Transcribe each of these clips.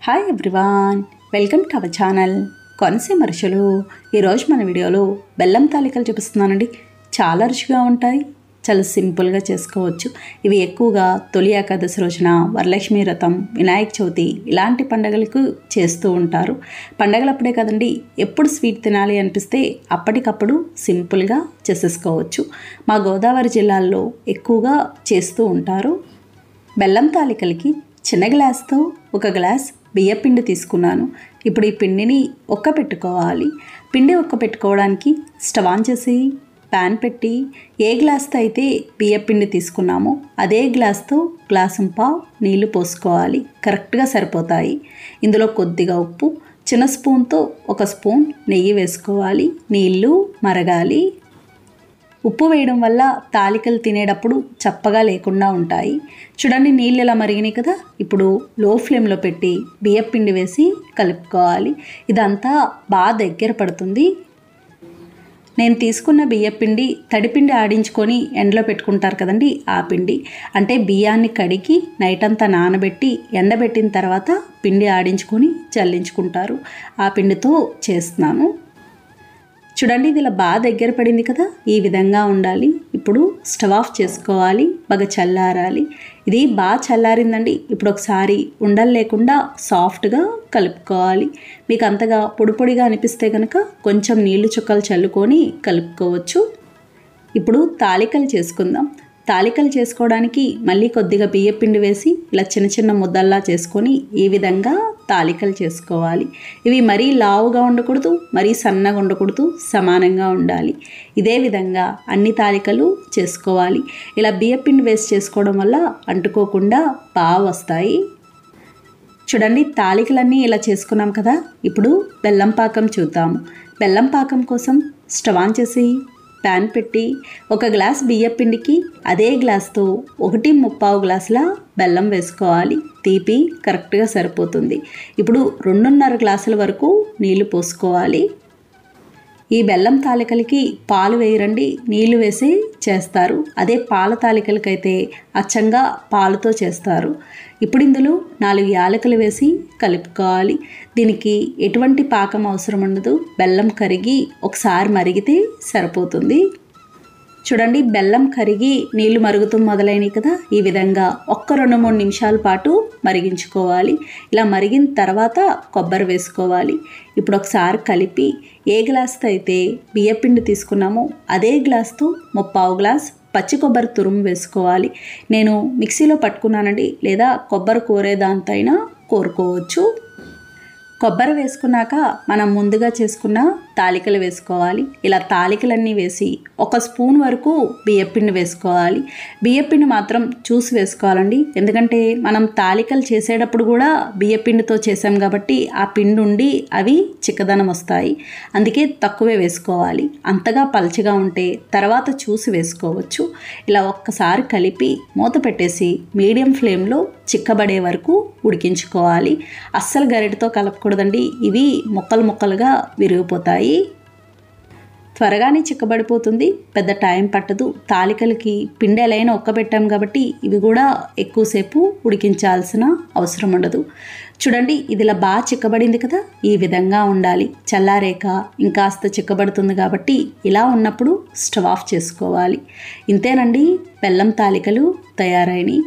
Hi everyone, welcome to our channel Konaseema రుచులు. ఈరోజు మన వీడియోలో బెల్లం తాలికలు చూపిస్తున్నానండి. చాలా రుచిగా ఉంటాయి, చాలా సింపుల్గా చేసుకోవచ్చు. ఇవి ఎక్కువగా తొలి ఏకాదశి రోజున, వరలక్ష్మి వ్రతం, వినాయక చవితి ఇలాంటి పండుగలకు చేస్తూ ఉంటారు. పండగలప్పుడే కదండి, ఎప్పుడు స్వీట్ తినాలి అనిపిస్తే అప్పటికప్పుడు సింపుల్గా చేసేసుకోవచ్చు. మా గోదావరి జిల్లాల్లో ఎక్కువగా చేస్తూ ఉంటారు. బెల్లం తాలికలకి చిన్న గ్లాస్తో ఒక గ్లాస్ బియ్యపిండి తీసుకున్నాను. ఇప్పుడు ఈ పిండిని పెట్టుకోవాలి. పిండి పెట్టుకోవడానికి స్టవ్ ఆన్ చేసి ప్యాన్ పెట్టి ఏ గ్లాస్తో అయితే బియ్యపిండి తీసుకున్నామో అదే గ్లాస్తో గ్లాసుంపావు నీళ్లు పోసుకోవాలి. కరెక్ట్గా సరిపోతాయి. ఇందులో కొద్దిగా ఉప్పు, చిన్న స్పూన్తో ఒక స్పూన్ నెయ్యి వేసుకోవాలి. నీళ్లు మరగాలి. ఉప్పు వేయడం వల్ల తాలికలు తినేటప్పుడు చప్పగా లేకుండా ఉంటాయి. చూడండి, నీళ్ళు ఇలా మరిగినాయి కదా. ఇప్పుడు లో ఫ్లేమ్లో పెట్టి బియ్యపిండి వేసి కలుపుకోవాలి. ఇదంతా బాగా దగ్గర పడుతుంది. నేను తీసుకున్న బియ్యపిండి తడిపిండి ఆడించుకొని ఎండలో పెట్టుకుంటారు కదండి, ఆ పిండి. అంటే బియ్యాన్ని కడిగి నైట్ అంతా నానబెట్టి ఎండబెట్టిన తర్వాత పిండి ఆడించుకొని చల్లించుకుంటారు. ఆ పిండితో చేస్తున్నాను. చూడండి, ఇది ఇలా బాగా దగ్గర పడింది కదా, ఈ విధంగా ఉండాలి. ఇప్పుడు స్టవ్ ఆఫ్ చేసుకోవాలి. బాగా చల్లారాలి. ఇది బాగా చల్లారిందండి. ఇప్పుడు ఒకసారి ఉండలు లేకుండా సాఫ్ట్గా కలుపుకోవాలి. మీకు అంతగా పొడి పొడిగా అనిపిస్తే కనుక కొంచెం నీళ్లు చుక్కలు చల్లుకొని కలుపుకోవచ్చు. ఇప్పుడు తాలికలు చేసుకుందాం. తాలికలు చేసుకోవడానికి మళ్ళీ కొద్దిగా బియ్యపిండి వేసి ఇలా చిన్న చిన్న ముద్దల్లా చేసుకొని ఈ విధంగా తాలికలు చేసుకోవాలి. ఇవి మరీ లావుగా ఉండకూడదు, మరీ సన్నగా ఉండకూడదు, సమానంగా ఉండాలి. ఇదే విధంగా అన్ని తాలికలు చేసుకోవాలి. ఇలా బియ్యపిండి వేసి చేసుకోవడం వల్ల అంటుకోకుండా బాగా వస్తాయి. చూడండి, తాలికలన్నీ ఇలా చేసుకున్నాం కదా. ఇప్పుడు బెల్లం పాకం చూద్దాము. బెల్లం పాకం కోసం స్టవ్ ఆన్ చేసి ప్యాన్ పెట్టి ఒక గ్లాస్ బియ్యపిండికి అదే గ్లాస్తో 1.25 గ్లాసుల బెల్లం వేసుకోవాలి. తీపి కరెక్ట్గా సరిపోతుంది. ఇప్పుడు 2.5 గ్లాసుల వరకు నీళ్లు పోసుకోవాలి. ఈ బెల్లం తాలికలకి పాలు వేయరండి, నీళ్లు వేసి చేస్తారు. అదే పాల తాలికలకైతే అచ్చంగా పాలుతో చేస్తారు. ఇప్పుడు ఇందులో 4 యాలకులు వేసి కలుపుకోవాలి. దీనికి ఎటువంటి పాకం అవసరం ఉండదు. బెల్లం కరిగి ఒకసారి మరిగితే సరిపోతుంది. చూడండి, బెల్లం కరిగి నీళ్లు మరుగుతూ మొదలైనవి కదా. ఈ విధంగా 2-3 నిమిషాల పాటు మరిగించుకోవాలి. ఇలా మరిగిన తర్వాత కొబ్బరి వేసుకోవాలి. ఇప్పుడు ఒకసారి కలిపి ఏ గ్లాస్తో అయితే బియ్యపిండి తీసుకున్నామో అదే గ్లాస్తో 3/4 గ్లాస్ పచ్చి కొబ్బరి తురుము వేసుకోవాలి. నేను మిక్సీలో పట్టుకున్నానండి, లేదా కొబ్బరి కోరే దాంతో అయినా కోరుకోవచ్చు. కొబ్బరి వేసుకున్నాక మనం ముందుగా చేసుకున్న తాలికలు వేసుకోవాలి. ఇలా తాలికలన్నీ వేసి 1 స్పూన్ వరకు బియ్యపిండి వేసుకోవాలి. బియ్యపిండి మాత్రం చూసి వేసుకోవాలండి. ఎందుకంటే మనం తాలికలు చేసేటప్పుడు కూడా బియ్యపిండితో చేసాం కాబట్టి ఆ పిండి ఉండి అవి చిక్కదనం వస్తాయి. అందుకే తక్కువే వేసుకోవాలి. అంతగా పలచగా ఉంటే తర్వాత చూసి వేసుకోవచ్చు. ఇలా ఒక్కసారి కలిపి మూత పెట్టేసి మీడియం ఫ్లేమ్లో చిక్కబడే వరకు ఉడికించుకోవాలి. అస్సలు గరిటతో కలపకూడదండి, ఇవి ముక్కలు ముక్కలుగా విరిగిపోతాయి. త్వరగానే చిక్కబడిపోతుంది, పెద్ద టైం పట్టదు. తాలికలకి పిండి ఎలా అయినా ఒక్కబెట్టాం కాబట్టి ఇవి కూడా ఎక్కువసేపు ఉడికించాల్సిన అవసరం ఉండదు. చూడండి, ఇది ఇలా బాగా చిక్కబడింది కదా, ఈ విధంగా ఉండాలి. చల్లారేక ఇంకాస్త చిక్కబడుతుంది కాబట్టి ఇలా ఉన్నప్పుడు స్టవ్ ఆఫ్ చేసుకోవాలి. ఇంతేనండి, బెల్లం తాలికలు తయారైనవి.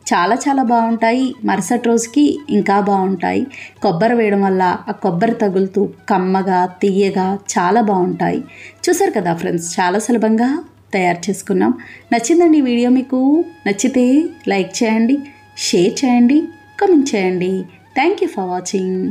చాలా చాలా బాగుంటాయి. మరుసటి రోజుకి ఇంకా బాగుంటాయి. కొబ్బరి వేయడం వల్ల ఆ కొబ్బరి తగులుతూ కమ్మగా తియ్యగా చాలా బాగుంటాయి. చూసారు కదా ఫ్రెండ్స్, చాలా సులభంగా తయారు చేసుకున్నాం. నచ్చిందండి వీడియో? మీకు నచ్చితే లైక్ చేయండి, షేర్ చేయండి, కామెంట్ చేయండి. Thank you for watching.